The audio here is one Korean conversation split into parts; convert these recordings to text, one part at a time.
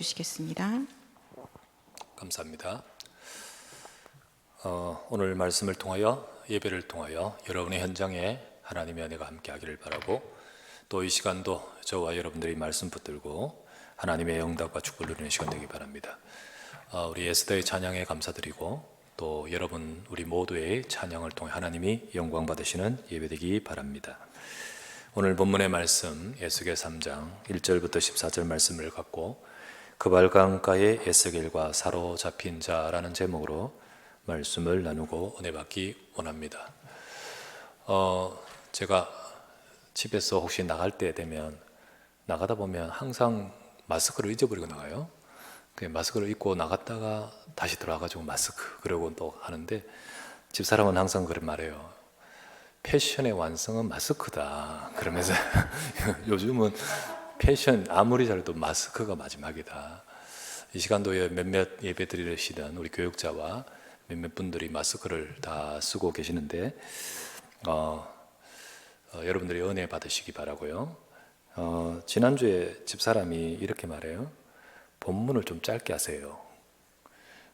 주시겠습니다. 감사합니다. 오늘 말씀을 통하여 예배를 통하여 여러분의 현장에 하나님의 은혜가 함께하기를 바라고, 또 이 시간도 저와 여러분들이 말씀 붙들고 하나님의 응답과 축복을 누리는 시간 되기 바랍니다. 우리 에스더의 찬양에 감사드리고, 또 여러분 우리 모두의 찬양을 통해 하나님이 영광 받으시는 예배 되기 바랍니다. 오늘 본문의 말씀 에스겔 3장 1절부터 14절 말씀을 갖고 그발강가의 에스겔과 사로잡힌 자라는 제목으로 말씀을 나누고 은혜 받기 원합니다. 제가 집에서 혹시 나갈 때 되면 나가다 보면 항상 마스크를 잊어버리고 나가요. 마스크를 입고 나갔다가 다시 들어와가지고 마스크 그러고 또 하는데, 집사람은 항상 그런 말해요. 패션의 완성은 마스크다 그러면서 요즘은 패션 아무리 잘해도 마스크가 마지막이다. 이 시간도 몇몇 예배 드리시던 우리 교육자와 몇몇 분들이 마스크를 다 쓰고 계시는데, 여러분들이 은혜 받으시기 바라고요. 지난주에 집사람이 이렇게 말해요. 본문을 좀 짧게 하세요.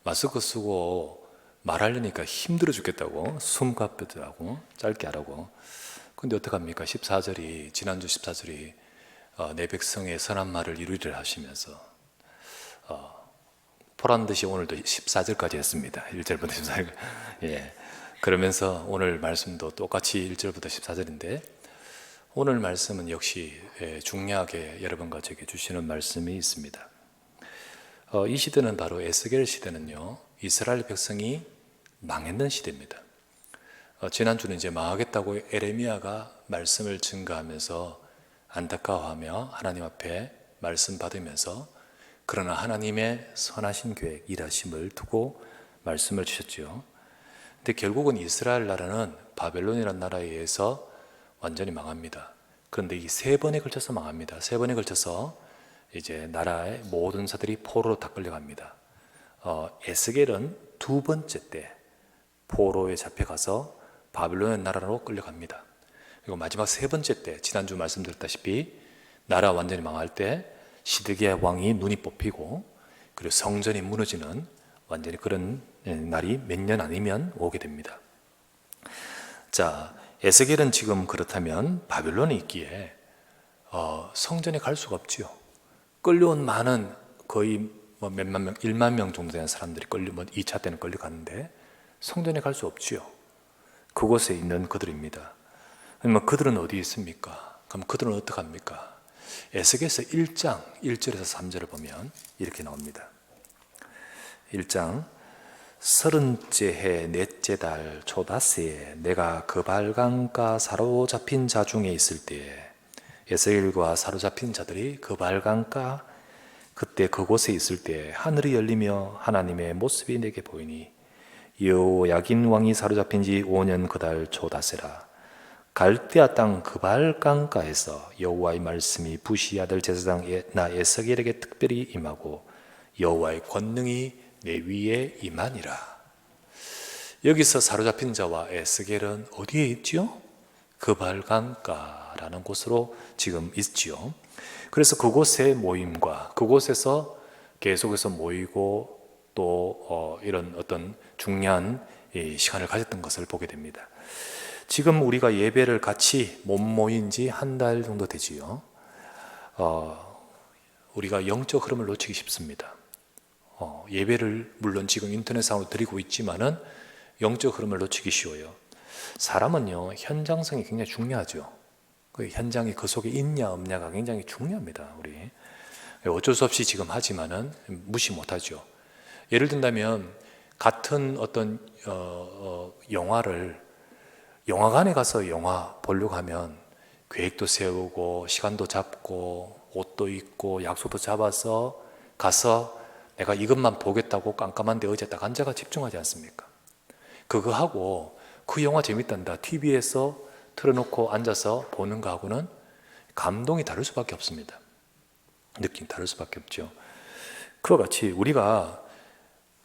마스크 쓰고 말하려니까 힘들어 죽겠다고, 숨가쁘더라고, 짧게 하라고. 근데 어떡합니까? 14절이, 지난주 14절이 내 백성의 선한 말을 이루리라 하시면서 보란듯이 오늘도 14절까지 했습니다. 1절부터 14절. 예. 그러면서 오늘 말씀도 똑같이 1절부터 14절인데, 오늘 말씀은 역시 중요하게 여러분과 제게 주시는 말씀이 있습니다. 이 시대는 바로 에스겔 시대는요, 이스라엘 백성이 망했는 시대입니다. 지난주는 이제 망하겠다고 에레미야가 말씀을 증거하면서 안타까워하며 하나님 앞에 말씀 받으면서, 그러나 하나님의 선하신 계획, 일하심을 두고 말씀을 주셨죠. 근데 결국은 이스라엘 나라는 바벨론이라는 나라에 의해서 완전히 망합니다. 그런데 이 세 번에 걸쳐서 망합니다. 세 번에 걸쳐서 이제 나라의 모든 사들이 포로로 다 끌려갑니다. 에스겔은 두 번째 때 포로에 잡혀가서 바벨론의 나라로 끌려갑니다. 그리고 마지막 세 번째 때, 지난주 말씀드렸다시피 나라 완전히 망할 때 시드기야 왕이 눈이 뽑히고, 그리고 성전이 무너지는 완전히 그런 날이 몇 년 아니면 오게 됩니다. 자, 에스겔은 지금 그렇다면 바벨론에 있기에 성전에 갈 수가 없지요. 끌려온 많은, 거의 몇만 명, 1만 명 정도 되는 사람들이 2차 때는 끌려갔는데 성전에 갈 수 없지요. 그곳에 있는 그들입니다. 그러면 그들은 어디에 있습니까? 그럼 그들은 어떡합니까? 에스겔서 1장 1절에서 3절을 보면 이렇게 나옵니다. 1장 30째 해 넷째 달 초닷새에 내가 그발강가 사로잡힌 자 중에 있을 때에, 에스겔과 사로잡힌 자들이 그발강가, 그때 그곳에 있을 때 하늘이 열리며 하나님의 모습이 내게 보이니, 여호야긴 왕이 사로잡힌 지 5년 그 달 초닷새라. 갈대아 땅 그발강가에서 여호와의 말씀이 부시 아들 제사장 나 에스겔에게 특별히 임하고 여호와의 권능이 내 위에 임하니라. 여기서 사로잡힌 자와 에스겔은 어디에 있지요? 그발강가라는 곳으로 지금 있지요. 그래서 그곳의 모임과 그곳에서 계속해서 모이고 또 이런 어떤 중요한 시간을 가졌던 것을 보게 됩니다. 지금 우리가 예배를 같이 못 모인 지 한 달 정도 되지요. 우리가 영적 흐름을 놓치기 쉽습니다. 예배를 물론 지금 인터넷상으로 드리고 있지만은 영적 흐름을 놓치기 쉬워요. 사람은요, 현장성이 굉장히 중요하죠. 그 현장이 그 속에 있냐 없냐가 굉장히 중요합니다. 우리 어쩔 수 없이 지금 하지만은 무시 못하죠. 예를 든다면 같은 어떤 영화를 영화관에 가서 영화 보려고 하면 계획도 세우고 시간도 잡고 옷도 입고 약속도 잡아서 가서 내가 이것만 보겠다고 깜깜한데 의자에 딱 앉아가 집중하지 않습니까? 그거 하고 그 영화 재밌단다 TV에서 틀어놓고 앉아서 보는 거하고는 감동이 다를 수밖에 없습니다. 느낌 다를 수밖에 없죠. 그와 같이 우리가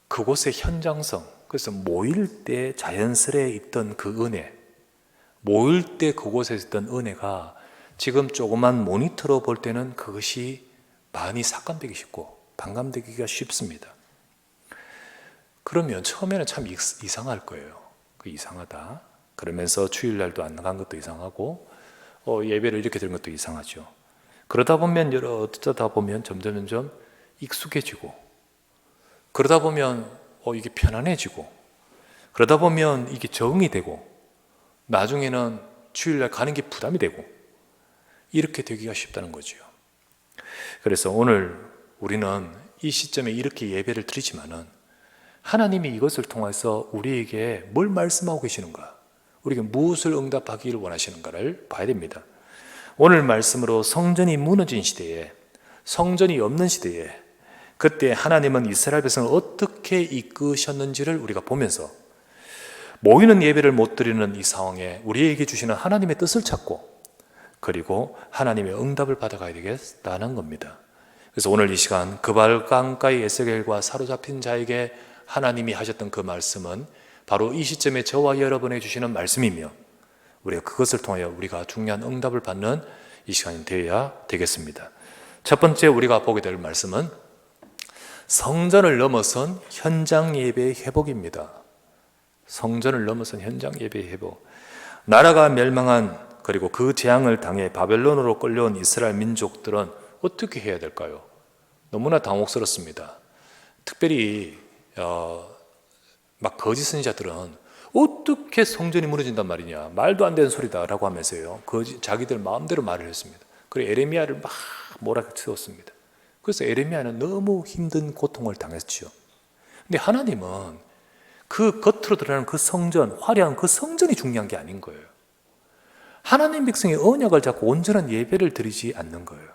그곳의 현장성, 그래서 모일 때 자연스레 있던 그 은혜, 모일 때 그곳에 있던 은혜가 지금 조그만 모니터로 볼 때는 그것이 많이 삭감되기 쉽고 반감되기가 쉽습니다. 그러면 처음에는 참 이상할 거예요. 이상하다. 그러면서 주일날도 안 나간 것도 이상하고 예배를 이렇게 드린 것도 이상하죠. 그러다 보면 어쩌다 보면 점점 익숙해지고, 그러다 보면 이게 편안해지고, 그러다 보면 이게 적응이 되고, 나중에는 주일날 가는 게 부담이 되고, 이렇게 되기가 쉽다는 거죠. 그래서 오늘 우리는 이 시점에 이렇게 예배를 드리지만은 하나님이 이것을 통해서 우리에게 뭘 말씀하고 계시는가, 우리에게 무엇을 응답하기를 원하시는가를 봐야 됩니다. 오늘 말씀으로 성전이 무너진 시대에, 성전이 없는 시대에, 그때 하나님은 이스라엘 백성을 어떻게 이끄셨는지를 우리가 보면서 모이는 예배를 못 드리는 이 상황에 우리에게 주시는 하나님의 뜻을 찾고, 그리고 하나님의 응답을 받아가야 되겠다는 겁니다. 그래서 오늘 이 시간 그발강가의 에스겔과 사로잡힌 자에게 하나님이 하셨던 그 말씀은 바로 이 시점에 저와 여러분에게 주시는 말씀이며, 우리가 그것을 통하여 우리가 중요한 응답을 받는 이 시간이 되어야 되겠습니다. 첫 번째 우리가 보게 될 말씀은 성전을 넘어선 현장 예배의 회복입니다. 성전을 넘어선 현장 예배의 회복. 나라가 멸망한, 그리고 그 재앙을 당해 바벨론으로 끌려온 이스라엘 민족들은 어떻게 해야 될까요? 너무나 당혹스럽습니다. 특별히 막 거짓 선지자들은 어떻게 성전이 무너진단 말이냐, 말도 안 되는 소리다 라고 하면서요, 자기들 마음대로 말을 했습니다. 그리고 에레미야를 막 몰아치웠습니다. 그래서 에레미야는 너무 힘든 고통을 당했죠. 근데 하나님은 그 겉으로 드러나는 그 성전, 화려한 그 성전이 중요한 게 아닌 거예요. 하나님 백성의 언약을 잡고 온전한 예배를 드리지 않는 거예요.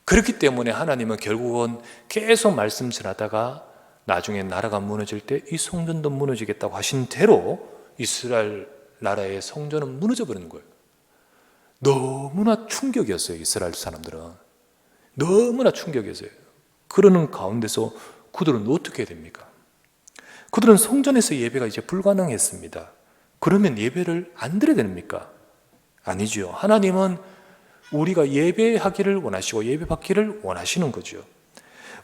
그렇기 때문에 하나님은 결국은 계속 말씀 전하다가 나중에 나라가 무너질 때 이 성전도 무너지겠다고 하신 대로 이스라엘 나라의 성전은 무너져 버리는 거예요. 너무나 충격이었어요. 이스라엘 사람들은 너무나 충격이었어요. 그러는 가운데서 그들은 어떻게 해야 됩니까? 그들은 성전에서 예배가 이제 불가능했습니다. 그러면 예배를 안 드려야 됩니까? 아니죠. 하나님은 우리가 예배하기를 원하시고 예배받기를 원하시는 거죠.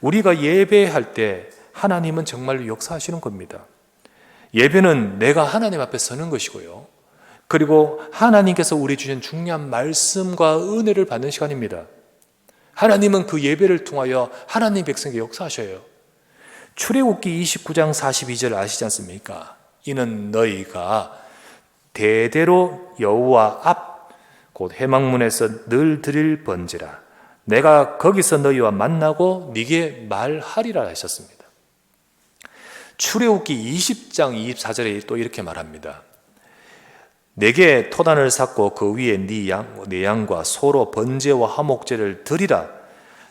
우리가 예배할 때 하나님은 정말로 역사하시는 겁니다. 예배는 내가 하나님 앞에 서는 것이고요, 그리고 하나님께서 우리 주신 중요한 말씀과 은혜를 받는 시간입니다. 하나님은 그 예배를 통하여 하나님 백성에게 역사하셔요. 출애굽기 29장 42절 아시지 않습니까? 이는 너희가 대대로 여호와 앞 곧 회막문에서 늘 드릴 번제라. 내가 거기서 너희와 만나고 네게 말하리라 하셨습니다. 출애굽기 20장 24절에 또 이렇게 말합니다. 내게 토단을 쌓고 그 위에 네 양과 소로 번제와 화목제를 드리라.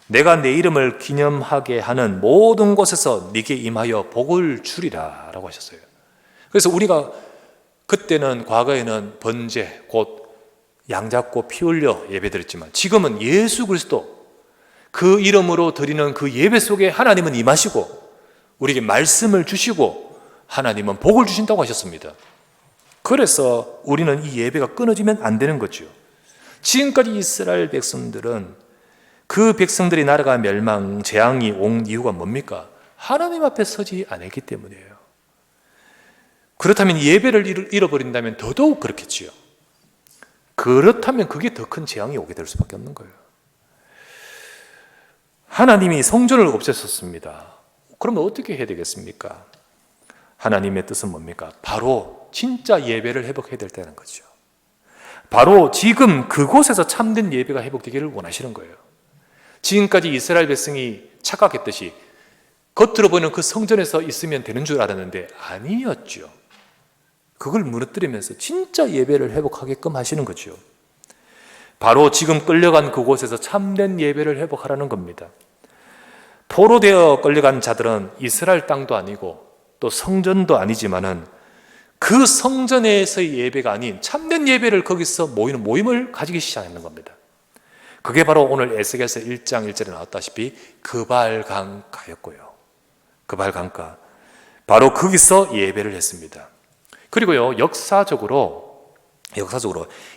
내가 내 이름을 기념하게 하는 모든 곳에서 네게 임하여 복을 주리라 라고 하셨어요. 그래서 우리가 그때는, 과거에는 번제, 곧 양 잡고 피 흘려 예배드렸지만, 지금은 예수 그리스도 그 이름으로 드리는 그 예배 속에 하나님은 임하시고 우리에게 말씀을 주시고 하나님은 복을 주신다고 하셨습니다. 그래서 우리는 이 예배가 끊어지면 안 되는 거죠. 지금까지 이스라엘 백성들은, 그 백성들이 나라가 멸망, 재앙이 온 이유가 뭡니까? 하나님 앞에 서지 않았기 때문이에요. 그렇다면 예배를 잃어버린다면 더더욱 그렇겠지요. 그렇다면 그게 더 큰 재앙이 오게 될 수밖에 없는 거예요. 하나님이 성전을 없애셨습니다. 그러면 어떻게 해야 되겠습니까? 하나님의 뜻은 뭡니까? 바로 진짜 예배를 회복해야 될 때는 거죠. 바로 지금 그곳에서 참된 예배가 회복되기를 원하시는 거예요. 지금까지 이스라엘 백성이 착각했듯이 겉으로 보이는 그 성전에서 있으면 되는 줄 알았는데 아니었죠. 그걸 무너뜨리면서 진짜 예배를 회복하게끔 하시는 거죠. 바로 지금 끌려간 그곳에서 참된 예배를 회복하라는 겁니다. 포로되어 끌려간 자들은 이스라엘 땅도 아니고 또 성전도 아니지만은 그 성전에서의 예배가 아닌 참된 예배를 거기서 모이는 모임을 가지기 시작하는 겁니다. 그게 바로 오늘 에스겔서 1장 1절에 나왔다시피 그발강가였고요. 그발강가, 바로 거기서 예배를 했습니다. 그리고요, 역사적으로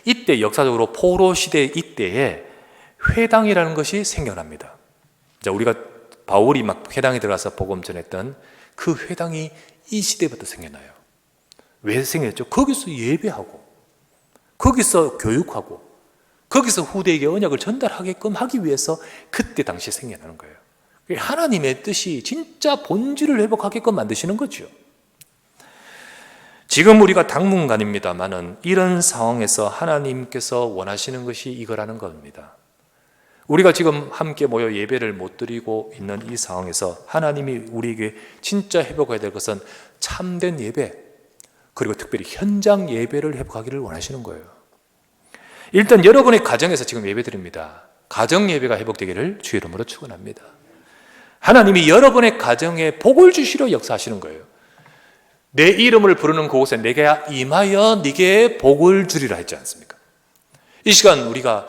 이때 포로 시대 이때에 회당이라는 것이 생겨납니다. 자, 우리가 바울이 막 회당에 들어가서 복음 전했던 그 회당이 이 시대부터 생겨나요. 왜 생겼죠? 거기서 예배하고, 거기서 교육하고, 거기서 후대에게 언약을 전달하게끔 하기 위해서 그때 당시에 생겨나는 거예요. 하나님의 뜻이 진짜 본질을 회복하게끔 만드시는 거죠. 지금 우리가 당분간입니다만은 이런 상황에서 하나님께서 원하시는 것이 이거라는 겁니다. 우리가 지금 함께 모여 예배를 못 드리고 있는 이 상황에서 하나님이 우리에게 진짜 회복해야 될 것은 참된 예배, 그리고 특별히 현장 예배를 회복하기를 원하시는 거예요. 일단 여러분의 가정에서 지금 예배 드립니다. 가정 예배가 회복되기를 주의 이름으로 축원합니다. 하나님이 여러분의 가정에 복을 주시려 역사하시는 거예요. 내 이름을 부르는 그곳에 내게 임하여 네게 복을 주리라 했지 않습니까? 이 시간 우리가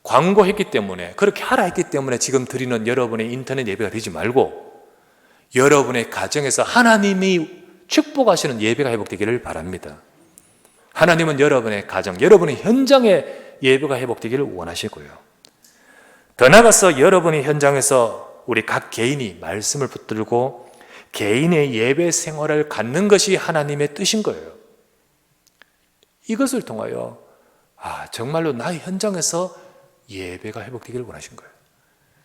광고했기 때문에, 그렇게 하라 했기 때문에 지금 드리는 여러분의 인터넷 예배가 되지 말고 여러분의 가정에서 하나님이 축복하시는 예배가 회복되기를 바랍니다. 하나님은 여러분의 가정, 여러분의 현장에 예배가 회복되기를 원하시고요. 더 나아가서 여러분의 현장에서 우리 각 개인이 말씀을 붙들고 개인의 예배 생활을 갖는 것이 하나님의 뜻인 거예요. 이것을 통하여 정말로 나의 현장에서 예배가 회복되기를 원하신 거예요.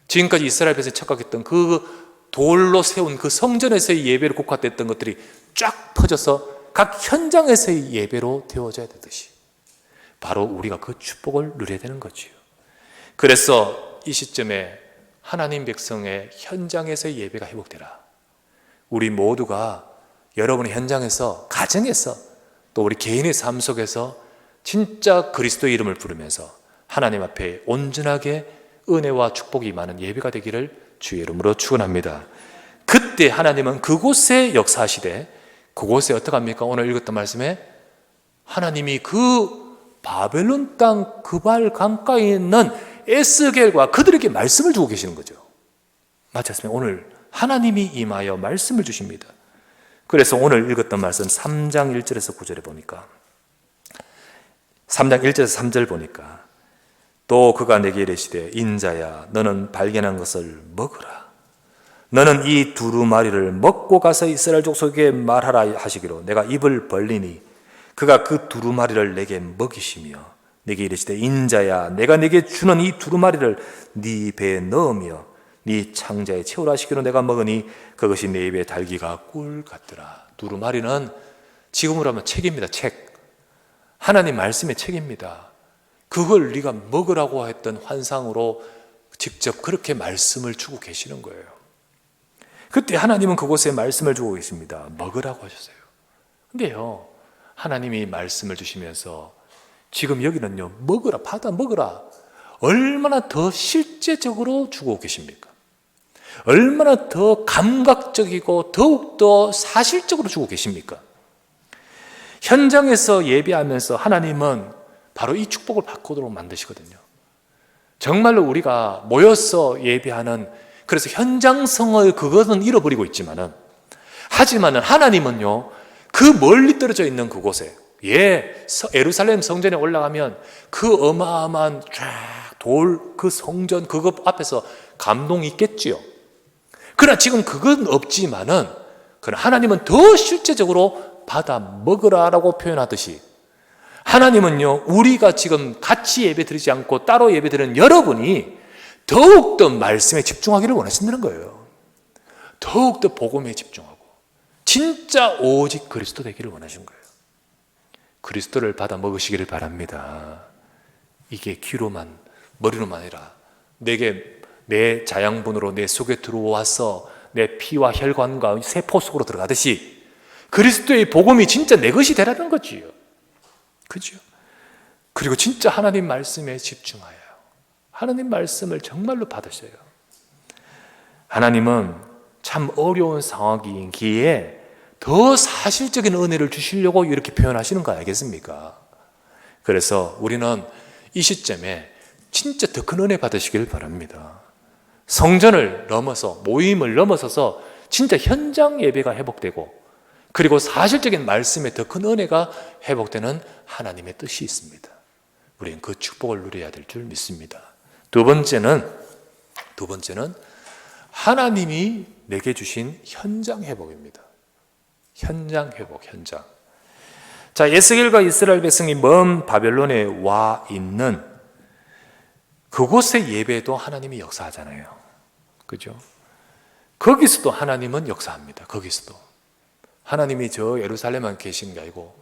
지금까지 이스라엘 백성이 착각했던 그 돌로 세운 그 성전에서의 예배를 국화됐던 것들이 쫙 퍼져서 각 현장에서의 예배로 되어져야 되듯이 바로 우리가 그 축복을 누려야 되는 거지요. 그래서 이 시점에 하나님 백성의 현장에서의 예배가 회복되라. 우리 모두가 여러분의 현장에서, 가정에서, 또 우리 개인의 삶 속에서 진짜 그리스도의 이름을 부르면서 하나님 앞에 온전하게 은혜와 축복이 임하는 예배가 되기를 주의 이름으로 축원합니다. 그때 하나님은 그곳에 역사하시되, 그곳에 어떻게 합니까? 오늘 읽었던 말씀에 하나님이 그 바벨론 땅 그발 강가에 있는 에스겔과 그들에게 말씀을 주고 계시는 거죠. 맞지 않습니까? 오늘 하나님이 임하여 말씀을 주십니다. 그래서 오늘 읽었던 말씀 3장 1절에서 9절에 보니까, 3장 1절에서 3절 보니까 또 그가 내게 이르시되 인자야 너는 발견한 것을 먹으라. 너는 이 두루마리를 먹고 가서 이스라엘 족속에게 말하라 하시기로 내가 입을 벌리니 그가 그 두루마리를 내게 먹이시며 내게 이르시되 인자야 내가 내게 주는 이 두루마리를 네 배에 넣으며 네 창자에 채우라 하시기로 내가 먹으니 그것이 내 입에 달기가 꿀 같더라. 두루마리는 지금으로 하면 책입니다. 책. 하나님 말씀의 책입니다. 그걸 네가 먹으라고 했던 환상으로 직접 그렇게 말씀을 주고 계시는 거예요. 그때 하나님은 그곳에 말씀을 주고 계십니다. 먹으라고 하셨어요. 근데요, 하나님이 말씀을 주시면서 지금 여기는요, 먹으라, 받아 먹으라. 얼마나 더 실제적으로 주고 계십니까? 얼마나 더 감각적이고 더욱더 사실적으로 주고 계십니까? 현장에서 예배하면서 하나님은 바로 이 축복을 받고도록 만드시거든요. 정말로 우리가 모여서 예배하는, 그래서 현장성을 그것은 잃어버리고 있지만은, 하지만은 하나님은요, 그 멀리 떨어져 있는 그곳에, 예루살렘 성전에 올라가면 그 어마어마한 쫙 돌, 그 성전 그것 앞에서 감동이 있겠지요. 그러나 지금 그건 없지만은, 그러나 하나님은 더 실제적으로 받아 먹으라라고 표현하듯이, 하나님은요, 우리가 지금 같이 예배 드리지 않고 따로 예배 드리는 여러분이 더욱더 말씀에 집중하기를 원하신다는 거예요. 더욱더 복음에 집중하고 진짜 오직 그리스도 되기를 원하신 거예요. 그리스도를 받아 먹으시기를 바랍니다. 이게 귀로만, 머리로만 아니라 내게 내 자양분으로 내 속에 들어와서 내 피와 혈관과 세포 속으로 들어가듯이 그리스도의 복음이 진짜 내 것이 되라는 거지요. 그죠? 그리고 진짜 하나님 말씀에 집중하여 하나님 말씀을 정말로 받으셔요. 하나님은 참 어려운 상황이기에 더 사실적인 은혜를 주시려고 이렇게 표현하시는 거 알겠습니까? 그래서 우리는 이 시점에 진짜 더 큰 은혜 받으시길 바랍니다. 성전을 넘어서, 모임을 넘어서서 진짜 현장 예배가 회복되고, 그리고 사실적인 말씀에 더 큰 은혜가 회복되는 하나님의 뜻이 있습니다. 우리는 그 축복을 누려야 될 줄 믿습니다. 두 번째는 하나님이 내게 주신 현장 회복입니다. 현장 회복, 현장. 자, 에스겔과 이스라엘 백성이 먼 바벨론에 와 있는 그곳의 예배도 하나님이 역사하잖아요. 그죠? 거기서도 하나님은 역사합니다. 거기서도. 하나님이 저 예루살렘만 계신 게 아니고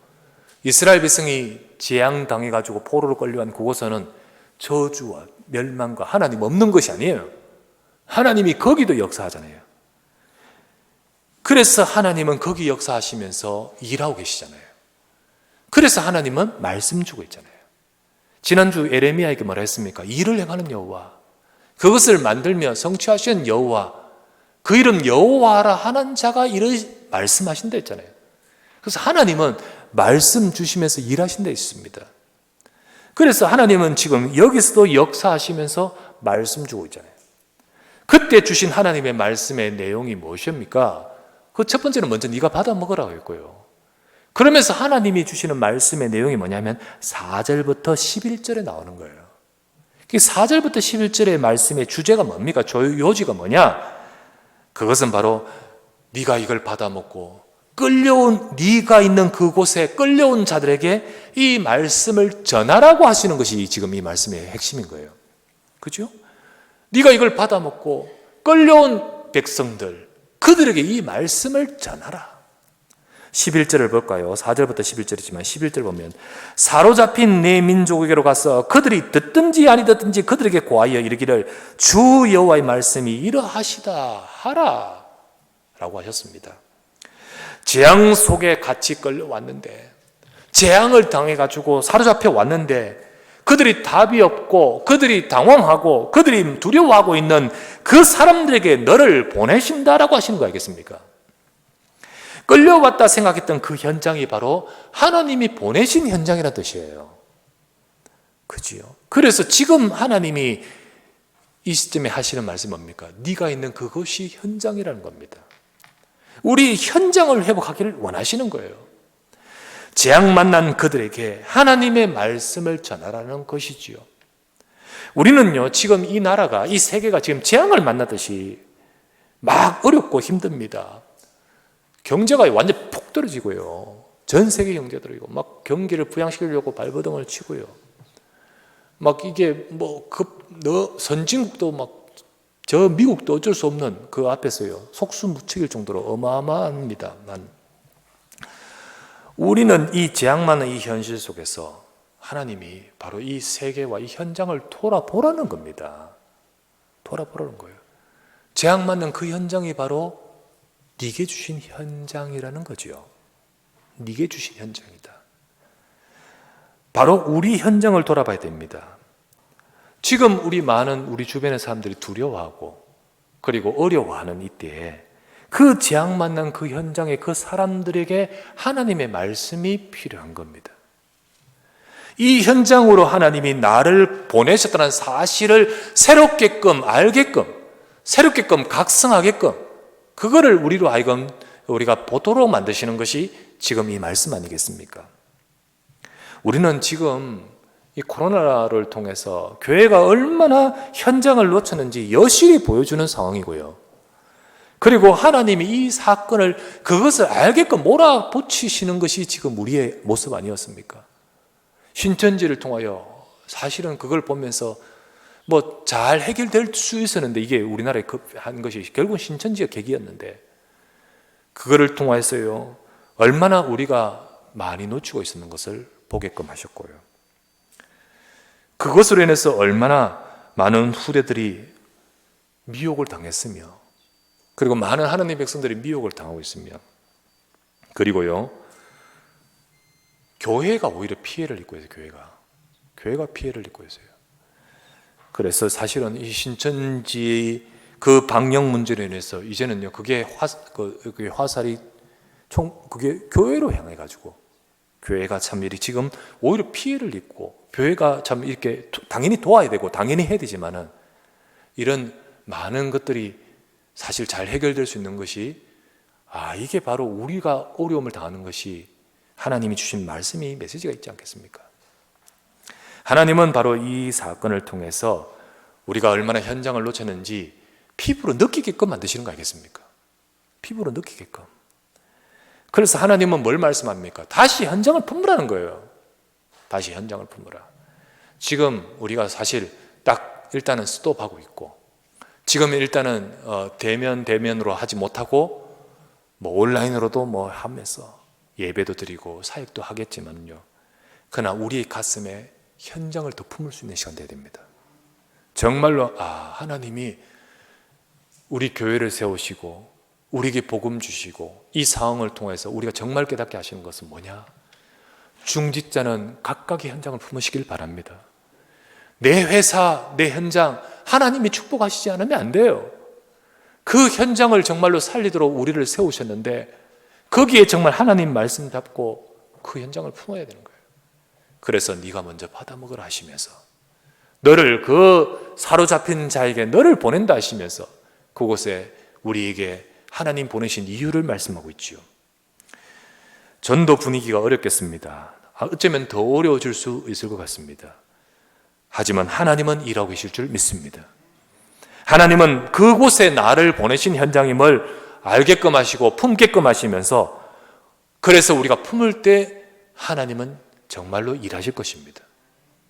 이스라엘 백성이 재앙당해가지고 포로로 끌려간 그곳에는 저주와 멸망과 하나님 없는 것이 아니에요. 하나님이 거기도 역사하잖아요. 그래서 하나님은 거기 역사하시면서 일하고 계시잖아요. 그래서 하나님은 말씀 주고 있잖아요. 지난주 에레미야에게 뭐라 했습니까? 일을 행하는 여호와, 그것을 만들며 성취하시는 여호와, 그 이름 여호와라 하는 자가 이를 말씀하신다 했잖아요. 그래서 하나님은 말씀 주시면서 일하신다 했습니다. 그래서 하나님은 지금 여기서도 역사하시면서 말씀 주고 있잖아요. 그때 주신 하나님의 말씀의 내용이 무엇입니까? 그 첫 번째는 먼저 네가 받아 먹으라고 했고요. 그러면서 하나님이 주시는 말씀의 내용이 뭐냐면 4절부터 11절에 나오는 거예요. 4절부터 11절의 말씀의 주제가 뭡니까? 요지가 뭐냐? 그것은 바로 네가 이걸 받아 먹고 끌려온, 네가 있는 그곳에 끌려온 자들에게 이 말씀을 전하라고 하시는 것이 지금 이 말씀의 핵심인 거예요. 그죠? 네가 이걸 받아 먹고 끌려온 백성들, 그들에게 이 말씀을 전하라. 11절을 볼까요? 4절부터 11절이지만 11절 보면 사로잡힌 내 민족에게로 가서 그들이 듣든지 아니 듣든지 그들에게 고하여 이르기를 주 여호와의 말씀이 이러하시다 하라 라고 하셨습니다. 재앙 속에 같이 끌려왔는데, 재앙을 당해가지고 사로잡혀 왔는데 그들이 답이 없고 그들이 당황하고 그들이 두려워하고 있는 그 사람들에게 너를 보내신다라고 하시는 거 알겠습니까? 끌려왔다 생각했던 그 현장이 바로 하나님이 보내신 현장이라는 뜻이에요. 그지요? 그래서 지금 하나님이 이 시점에 하시는 말씀이 뭡니까? 네가 있는 그것이 현장이라는 겁니다. 우리 현장을 회복하기를 원하시는 거예요. 재앙 만난 그들에게 하나님의 말씀을 전하라는 것이지요. 우리는요, 지금 이 나라가, 이 세계가 지금 재앙을 만나듯이 막 어렵고 힘듭니다. 경제가 완전 푹 떨어지고요. 전 세계 경제들이고 막 경기를 부양시키려고 발버둥을 치고요. 막 이게 선진국도 막 저 미국도 어쩔 수 없는 그 앞에서요 속수무책일 정도로 어마어마합니다. 우리는 이 재앙 많은 이 현실 속에서 하나님이 바로 이 세계와 이 현장을 돌아보라는 겁니다. 돌아보라는 거예요. 재앙 맞는 그 현장이 바로 네게 주신 현장이라는 거죠. 네게 주신 현장이다. 바로 우리 현장을 돌아봐야 됩니다. 지금 우리 주변의 사람들이 두려워하고 그리고 어려워하는 이때에 그 재앙 만난 그 현장에 그 사람들에게 하나님의 말씀이 필요한 겁니다. 이 현장으로 하나님이 나를 보내셨다는 사실을 새롭게끔 알게끔, 새롭게끔 각성하게끔, 그거를 우리로 하여금 우리가 보도록 만드시는 것이 지금 이 말씀 아니겠습니까? 우리는 지금 이 코로나를 통해서 교회가 얼마나 현장을 놓쳤는지 여실히 보여주는 상황이고요. 그리고 하나님이 이 사건을, 그것을 알게끔 몰아붙이시는 것이 지금 우리의 모습 아니었습니까? 신천지를 통하여 사실은 그걸 보면서 잘 해결될 수 있었는데, 이게 우리나라에 한 것이 결국은 신천지가 계기였는데, 그거를 통해서요 얼마나 우리가 많이 놓치고 있었는 것을 보게끔 하셨고요. 그것으로 인해서 얼마나 많은 후대들이 미혹을 당했으며, 그리고 많은 하나님의 백성들이 미혹을 당하고 있으며, 그리고요 교회가 오히려 피해를 입고 있어요. 교회가 피해를 입고 있어요. 그래서 사실은 이 신천지 그 방역 문제로 인해서 이제는요 그게 화살이 그게 교회로 향해 가지고 교회가 참 지금 오히려 피해를 입고, 교회가 참 이렇게 당연히 도와야 되고 당연히 해야 되지만은 이런 많은 것들이 사실 잘 해결될 수 있는 것이, 이게 바로 우리가 어려움을 당하는 것이 하나님이 주신 말씀이 메시지가 있지 않겠습니까? 하나님은 바로 이 사건을 통해서 우리가 얼마나 현장을 놓쳤는지 피부로 느끼게끔 만드시는 거 아니겠습니까? 피부로 느끼게끔. 그래서 하나님은 뭘 말씀합니까? 다시 현장을 품으라는 거예요. 다시 현장을 품으라. 지금 우리가 사실 딱 일단은 스톱하고 있고, 지금 일단은 대면으로 하지 못하고 뭐 온라인으로도 뭐 하면서 예배도 드리고 사역도 하겠지만요, 그러나 우리의 가슴에 현장을 더 품을 수 있는 시간 되어야 됩니다. 정말로 하나님이 우리 교회를 세우시고 우리에게 복음 주시고 이 상황을 통해서 우리가 정말 깨닫게 하시는 것은 뭐냐? 중직자는 각각의 현장을 품으시길 바랍니다. 내 회사, 내 현장, 하나님이 축복하시지 않으면 안 돼요. 그 현장을 정말로 살리도록 우리를 세우셨는데 거기에 정말 하나님 말씀 잡고 그 현장을 품어야 되는 거예요. 그래서 네가 먼저 받아먹으라 하시면서, 너를 그 사로잡힌 자에게 너를 보낸다 하시면서 그곳에 우리에게 하나님 보내신 이유를 말씀하고 있지요. 전도 분위기가 어렵겠습니다. 어쩌면 더 어려워질 수 있을 것 같습니다. 하지만 하나님은 일하고 계실 줄 믿습니다. 하나님은 그곳에 나를 보내신 현장임을 알게끔 하시고 품게끔 하시면서, 그래서 우리가 품을 때 하나님은 정말로 일하실 것입니다.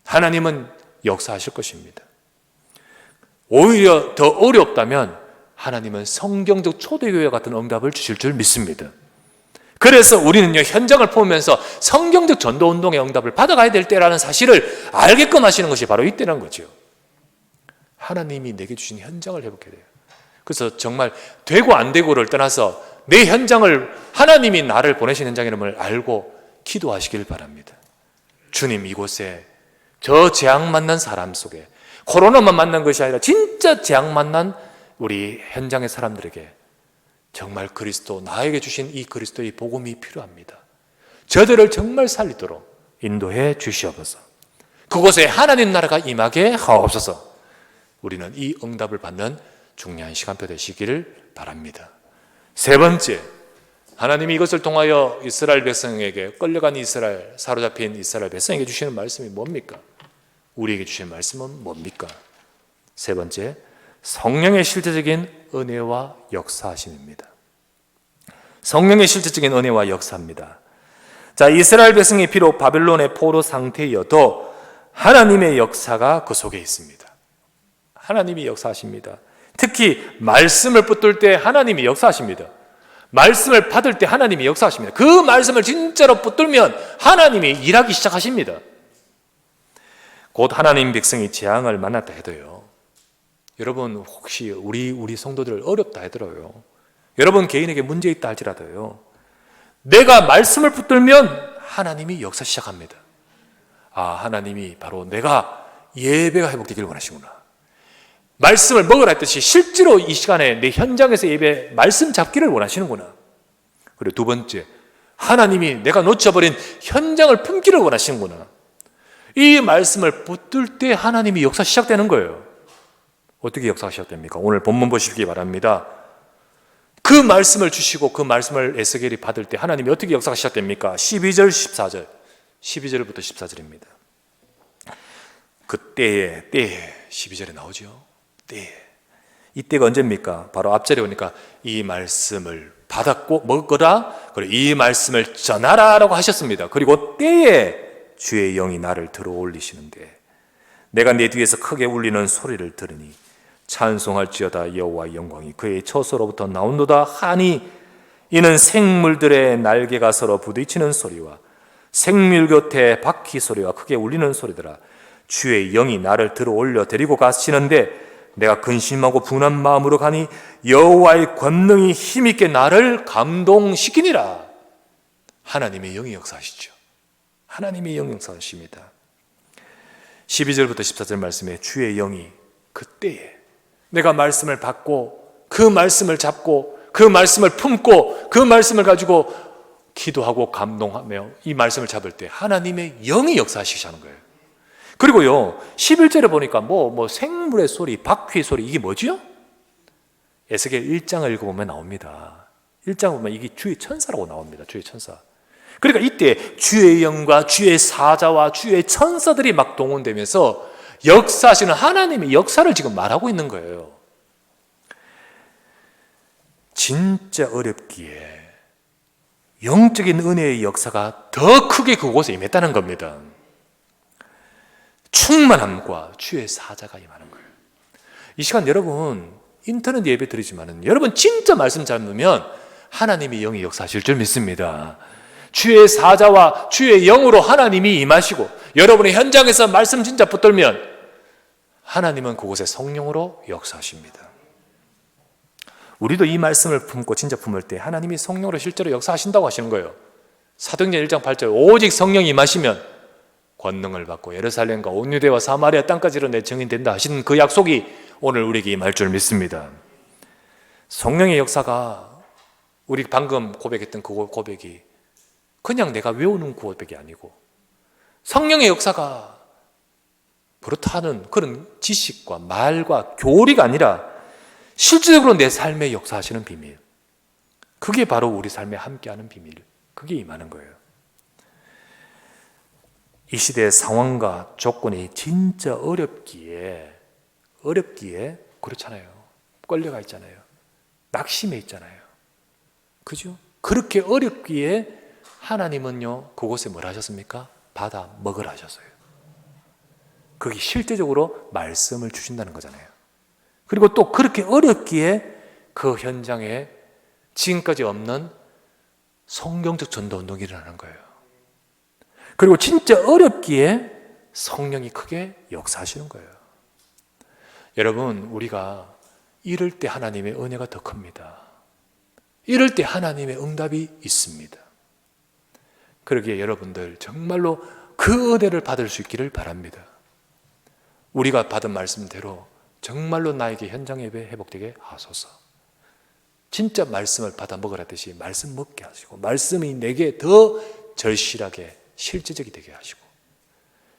하나님은 역사하실 것입니다. 오히려 더 어렵다면 하나님은 성경적 초대교회 같은 응답을 주실 줄 믿습니다. 그래서 우리는요, 현장을 보면서 성경적 전도운동의 응답을 받아가야 될 때라는 사실을 알게끔 하시는 것이 바로 이때라는 거죠. 하나님이 내게 주신 현장을 회복해야 돼요. 그래서 정말 되고 안 되고를 떠나서 내 현장을, 하나님이 나를 보내신 현장임을 알고 기도하시길 바랍니다. 주님, 이곳에 저 재앙 만난 사람 속에, 코로나만 만난 것이 아니라 진짜 재앙 만난 우리 현장의 사람들에게 정말 그리스도, 나에게 주신 이 그리스도의 복음이 필요합니다. 저들을 정말 살리도록 인도해 주시옵소서. 그곳에 하나님 나라가 임하게 하옵소서. 우리는 이 응답을 받는 중요한 시간표 되시기를 바랍니다. 세 번째, 하나님이 이것을 통하여 이스라엘 백성에게, 끌려간 이스라엘, 사로잡힌 이스라엘 백성에게 주시는 말씀이 뭡니까? 우리에게 주시는 말씀은 뭡니까? 세 번째, 성령의 실제적인 은혜와 역사하심입니다. 성령의 실제적인 은혜와 역사입니다. 자, 이스라엘 백성이 비록 바벨론의 포로 상태여도 하나님의 역사가 그 속에 있습니다. 하나님이 역사하십니다. 특히 말씀을 붙들 때 하나님이 역사하십니다. 말씀을 받을 때 하나님이 역사하십니다. 그 말씀을 진짜로 붙들면 하나님이 일하기 시작하십니다. 곧 하나님 백성이 재앙을 만났다 해도요, 여러분 혹시 우리 성도들 어렵다 하더라고요. 여러분 개인에게 문제 있다 할지라도요, 내가 말씀을 붙들면 하나님이 역사 시작합니다. 하나님이 바로 내가 예배가 회복되기를 원하시구나, 말씀을 먹으라 했듯이 실제로 이 시간에 내 현장에서 예배 말씀 잡기를 원하시는구나. 그리고 두 번째, 하나님이 내가 놓쳐버린 현장을 품기를 원하시는구나. 이 말씀을 붙들 때 하나님이 역사 시작되는 거예요. 어떻게 역사가 시작됩니까? 오늘 본문 보시기 바랍니다. 그 말씀을 주시고 그 말씀을 에스겔이 받을 때 하나님이 어떻게 역사가 시작됩니까? 12절 14절 12절부터 14절입니다. 그때에 12절에 나오죠. 때에. 이때가 언제입니까? 바로 앞절에 오니까 이 말씀을 받았고 먹어라, 그리고 이 말씀을 전하라 라고 하셨습니다. 그리고 때에 주의 영이 나를 들어 올리시는데 내가 내 뒤에서 크게 울리는 소리를 들으니 찬송할지어다 여호와의 영광이 그의 처소로부터 나온도다 하니 이는 생물들의 날개가 서로 부딪히는 소리와 생물 곁에 바퀴 소리와 크게 울리는 소리더라. 주의 영이 나를 들어 올려 데리고 가시는데 내가 근심하고 분한 마음으로 가니 여호와의 권능이 힘있게 나를 감동시키니라. 하나님의 영이 역사하시죠. 하나님의 영이 역사하십니다. 12절부터 14절 말씀에 주의 영이 그때에 내가 말씀을 받고 그 말씀을 잡고 그 말씀을 품고 그 말씀을 가지고 기도하고 감동하며 이 말씀을 잡을 때 하나님의 영이 역사하시자는 거예요. 그리고요 11절에 보니까 뭐 생물의 소리, 바퀴 소리, 이게 뭐지요? 에스겔 1장을 읽어보면 나옵니다. 1장 보면 이게 주의 천사라고 나옵니다. 주의 천사. 그러니까 이때 주의 영과 주의 사자와 주의 천사들이 막 동원되면서 역사하시는 하나님의 역사를 지금 말하고 있는 거예요. 진짜 어렵기에 영적인 은혜의 역사가 더 크게 그곳에 임했다는 겁니다. 충만함과 주의 사자가 임하는 거예요. 이 시간 여러분 인터넷 예배 드리지만은 여러분 진짜 말씀 잘 듣면 하나님이 영이 역사하실 줄 믿습니다. 주의 사자와 주의 영으로 하나님이 임하시고 여러분의 현장에서 말씀 진짜 붙들면 하나님은 그곳에 성령으로 역사하십니다. 우리도 이 말씀을 품고 진짜 품을 때 하나님이 성령으로 실제로 역사하신다고 하시는 거예요. 사도행전 1장 8절 오직 성령이 임하시면 권능을 받고 예루살렘과 온 유대와 사마리아 땅까지로 내 증인 된다 하시는 그 약속이 오늘 우리에게 임할 줄 믿습니다. 성령의 역사가 우리 방금 고백했던 그 고백이 그냥 내가 외우는 고백이 아니고 성령의 역사가 그렇다는 그런 지식과 말과 교리가 아니라 실질적으로 내 삶에 역사하시는 비밀, 그게 바로 우리 삶에 함께하는 비밀, 그게 임하는 거예요. 이 시대의 상황과 조건이 진짜 어렵기에 그렇잖아요. 끌려가 있잖아요. 낙심해 있잖아요. 그죠? 그렇게 어렵기에 하나님은요 그곳에 뭘 하셨습니까? 받아 먹으라 하셨어요. 그게 실제적으로 말씀을 주신다는 거잖아요. 그리고 또 그렇게 어렵기에 그 현장에 지금까지 없는 성경적 전도 운동이 일어나는 거예요. 그리고 진짜 어렵기에 성령이 크게 역사하시는 거예요. 여러분, 우리가 이럴 때 하나님의 은혜가 더 큽니다. 이럴 때 하나님의 응답이 있습니다. 그러기에 여러분들 정말로 그 은혜를 받을 수 있기를 바랍니다. 우리가 받은 말씀대로 정말로 나에게 현장 예배 회복되게 하소서. 진짜 말씀을 받아 먹으라듯이 말씀 먹게 하시고 말씀이 내게 더 절실하게 실제적이 되게 하시고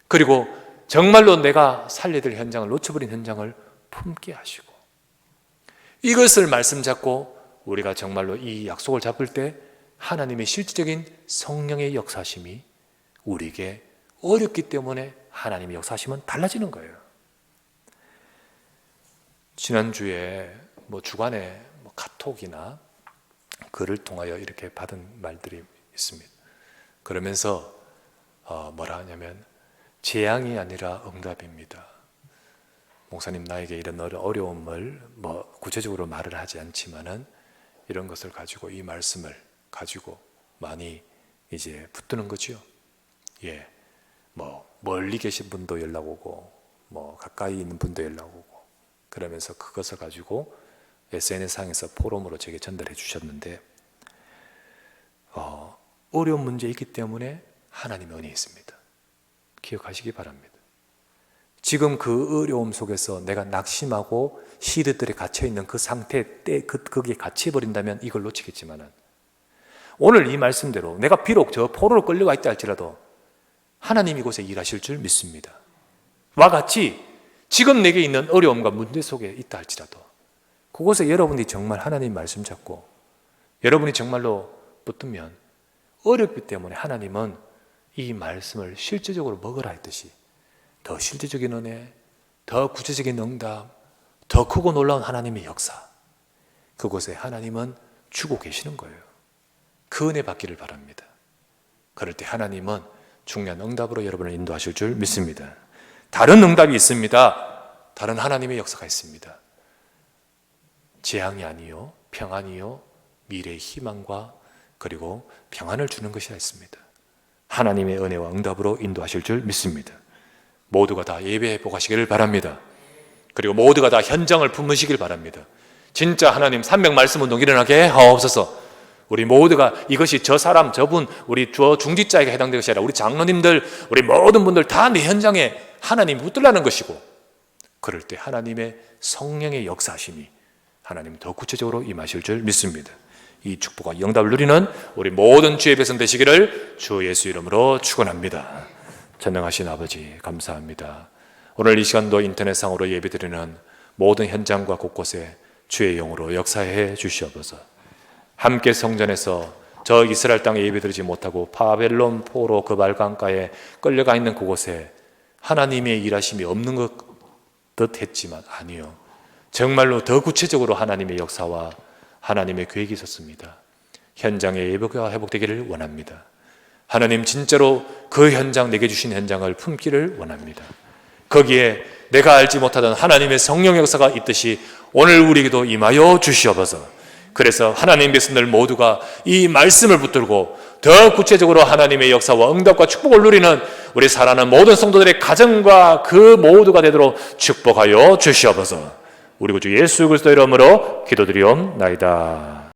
그리고 정말로 내가 살려야 될 현장을 놓쳐버린 현장을 품게 하시고 이것을 말씀 잡고 우리가 정말로 이 약속을 잡을 때 하나님의 실질적인 성령의 역사심이 우리에게 어렵기 때문에 하나님의 역사심은 달라지는 거예요. 지난주에 주간에 카톡이나 글을 통하여 이렇게 받은 말들이 있습니다. 그러면서 뭐라 하냐면 재앙이 아니라 응답입니다. 목사님 나에게 이런 어려움을 구체적으로 말을 하지 않지만은 이런 것을 가지고 이 말씀을 가지고 많이 이제 붙드는 거죠. 예, 멀리 계신 분도 연락 오고 가까이 있는 분도 연락 오고 그러면서 그것을 가지고 SNS상에서 포럼으로 제게 전달해 주셨는데 어려운 문제 있기 때문에 하나님의 은혜 있습니다. 기억하시기 바랍니다. 지금 그 어려움 속에서 내가 낙심하고 시드들에 갇혀있는 그 상태 때 거기에 갇혀버린다면 이걸 놓치겠지만은 오늘 이 말씀대로 내가 비록 저 포로로 끌려가 있다 할지라도 하나님이 이곳에 일하실 줄 믿습니다. 와 같이 지금 내게 있는 어려움과 문제 속에 있다 할지라도 그곳에 여러분이 정말 하나님 말씀 잡고 여러분이 정말로 붙들면 어렵기 때문에 하나님은 이 말씀을 실제적으로 먹으라 했듯이 더 실제적인 은혜, 더 구체적인 응답, 더 크고 놀라운 하나님의 역사 그곳에 하나님은 주고 계시는 거예요. 그 은혜 받기를 바랍니다. 그럴 때 하나님은 중요한 응답으로 여러분을 인도하실 줄 믿습니다. 다른 응답이 있습니다. 다른 하나님의 역사가 있습니다. 재앙이 아니요 평안이요 미래의 희망과 그리고 평안을 주는 것이라 했습니다. 하나님의 은혜와 응답으로 인도하실 줄 믿습니다. 모두가 다 예배 회복하시기를 바랍니다. 그리고 모두가 다 현장을 품으시길 바랍니다. 진짜 하나님 300 말씀 운동 일어나게 하옵소서. 우리 모두가 이것이 저 사람 저분 우리 중직자에게 해당되는 것이 아니라 우리 장로님들 우리 모든 분들 다 내 현장에 하나님이 붙들라는 것이고 그럴 때 하나님의 성령의 역사심이 하나님 더 구체적으로 임하실 줄 믿습니다. 이 축복과 영답을 누리는 우리 모든 주의 백성 되시기를 주 예수 이름으로 축원합니다. 전능하신 아버지 감사합니다. 오늘 이 시간도 인터넷상으로 예배드리는 모든 현장과 곳곳에 주의 영으로 역사해 주시옵소서. 함께 성전에서 저 이스라엘 땅에 예배드리지 못하고 바벨론 포로 그 말강가에 끌려가 있는 그곳에 하나님의 일하심이 없는 것 듯 했지만 아니요 정말로 더 구체적으로 하나님의 역사와 하나님의 계획이 있었습니다. 현장의 예배가 회복되기를 원합니다. 하나님 진짜로 그 현장, 내게 주신 현장을 품기를 원합니다. 거기에 내가 알지 못하던 하나님의 성령 역사가 있듯이 오늘 우리에게도 임하여 주시옵소서. 그래서 하나님 백성들 모두가 이 말씀을 붙들고 더 구체적으로 하나님의 역사와 응답과 축복을 누리는 우리 사랑하는 모든 성도들의 가정과 그 모두가 되도록 축복하여 주시옵소서. 우리 구주 예수 그리스도 이름으로 기도드리옵나이다.